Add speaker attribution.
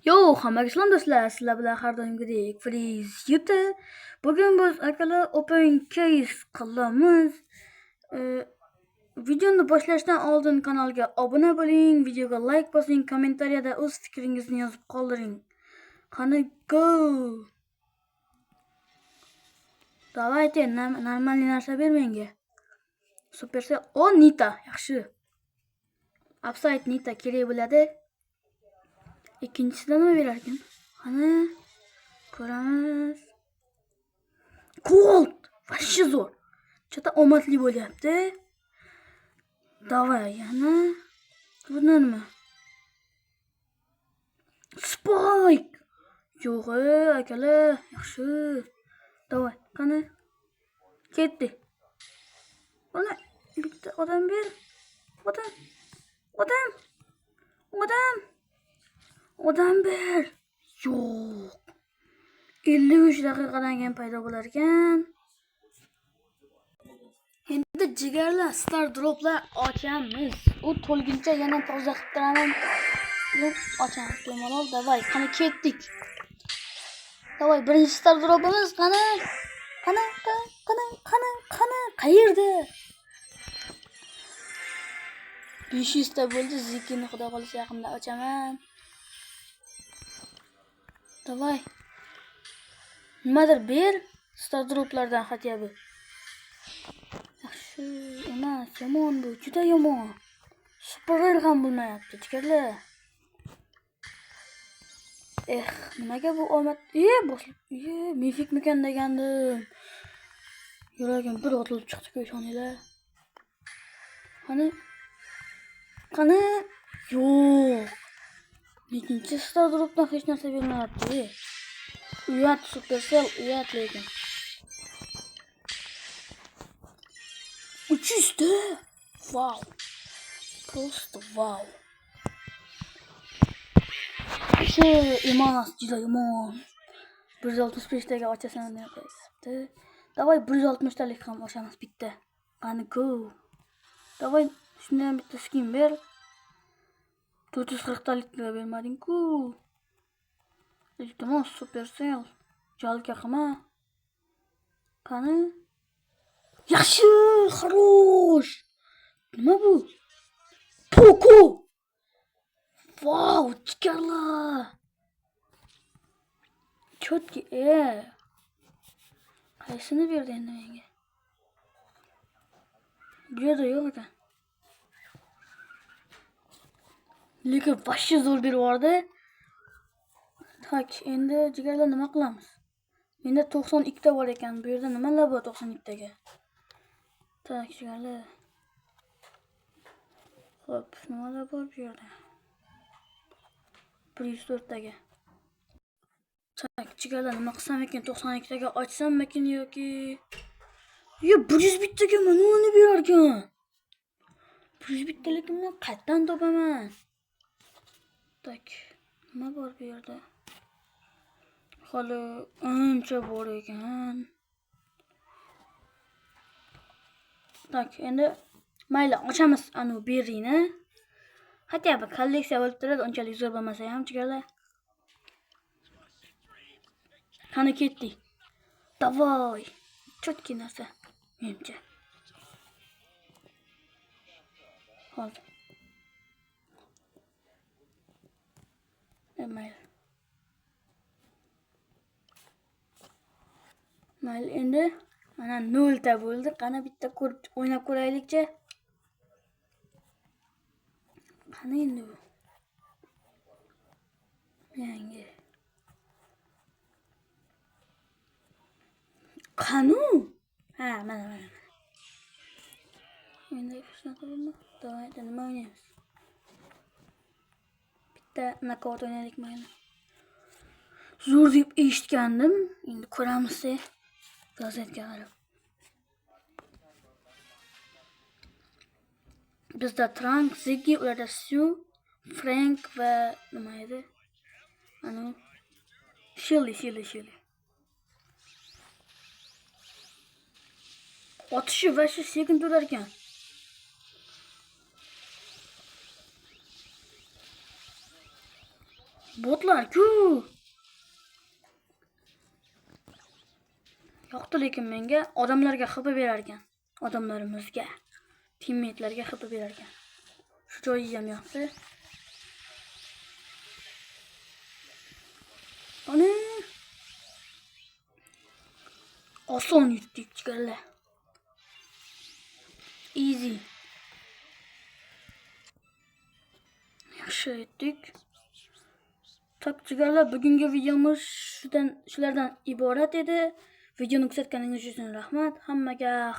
Speaker 1: Yo, hammaga salom do'stlar. Sizlar bilan har doimgidek Freeze YouTube. Bugun biz akalar open case qilamiz. Videoni boshlashdan oldin kanalga obuna bo'ling, videoga like bosing, kommentariyada o'z fikringizni yozib qoldiring. Qani go. Давайте, normalniy narsa ber menga. Supercell. O, Nita, yaxshi. Upside Nita kerak bo'ladi. İkincisida nima berar ekan? Qani ko'ramiz. Colt, вообще zo'r. Chata omadli bo'lyapti. Davay, yana bu nima? Spike. Yo'q, akalar, yaxshi. Davay, qani ketdi. Mana bitta odam ber. Odam ber. Yo'q. 53 daqiqadan keyin paydo bo'lar ekan. Endi jigarlar star droplar ochamiz. U to'lguncha yana toza qilib turaman. Deb ochamiz bemalol. Davay, qani ketdik. Davay, birinchi star dropimiz qani. Qayerda? 500 ta bo'ldi. Zikini xudo qolsa yaqinda ochaman. Davay. Nimadir ber. Star droplardan xatyabi. Yaxshi emas, yomon bu, juda yomon. Super ham bo'lmayapti, jigarlar. Nimaga bu omad? Boslab. Mifikmikan degandim. Yuragim bir otilib chiqdi-ku, ishoninglar. Qani? Yo'q. Ikkinchi star dropdan hech narsa bermayapti. Uyat Supercell, uyat lekin. 300 ta. Wow. Просто wow. Emas, juda yomon. 165 taga ochasan deb qo'yibdi. Davay 160 talik ham ochamiz bitta. Qani go. Davay shundan bitta skin ber. 440 talik bermading-ku. Iltimos Supercell. Jalka qilma. Qani? Yaxshi, xarosh. Nima bu? Poco. Wow, jigarlar. Chotki, qaysini berdi endi menga? Bu yerda yo'q ekan. Lekin вообще zo'r berib yubordi. Tak, endi jigarlar nima qilamiz? Menda 92 ta bor ekan. Bu yerda nimalar bor 92 taga? Tak, jigarlar. Xo'p, nimalar bor bu yerda? 104 taga. Tak, jigarlar nima qilsam ekan? 92 taga ochsam ekan yoki 100 bittaga mana uni berar ekan. 100 bittalikni qayerdan topaman? Tak, nima bor bu yerda? Hali ancha bor ekan. Tak, endi mayli, ochamiz anu berrini. Hatto bir kolleksiya bo'lib turadi, unchalik zo'r bo'lmasa ham jigarlar. Qani ketdik. Davay. Chotki narsa. Menimcha. Hozir. Mayli, endi mana 0 ta bo'ldi. Qani bitta ko'rib o'ynab ko'raylikchi. Qani endi bu? Yangi. Qani? Mana. Endi shunaqa bo'ldi. Davay, nima o'ynaymiz? Bitta knockout o'ynaylik mayli. Zo'r deb eshitgandim. Endi ko'ramiz-a. Gazetga qarab. Bizda Trunk, Ziggy, ularda Sue, Frank va nima edi? Anu Shelly. Otishi va shu sekin turar ekan. Botlar-ku. Yoqdi lekin menga odamlarga xafa berar ekan. Odamlarimizga, teammate'larga xafa berar ekan. Shu joyi ham yoqdi. Ana. Oson yutdik jigarlar. Easy. Yaxshi yutdik. Tak jigarlar, bugungi videomiz shulardan iborat edi. Videoni kuzatganingiz uchun rahmat. Hammaga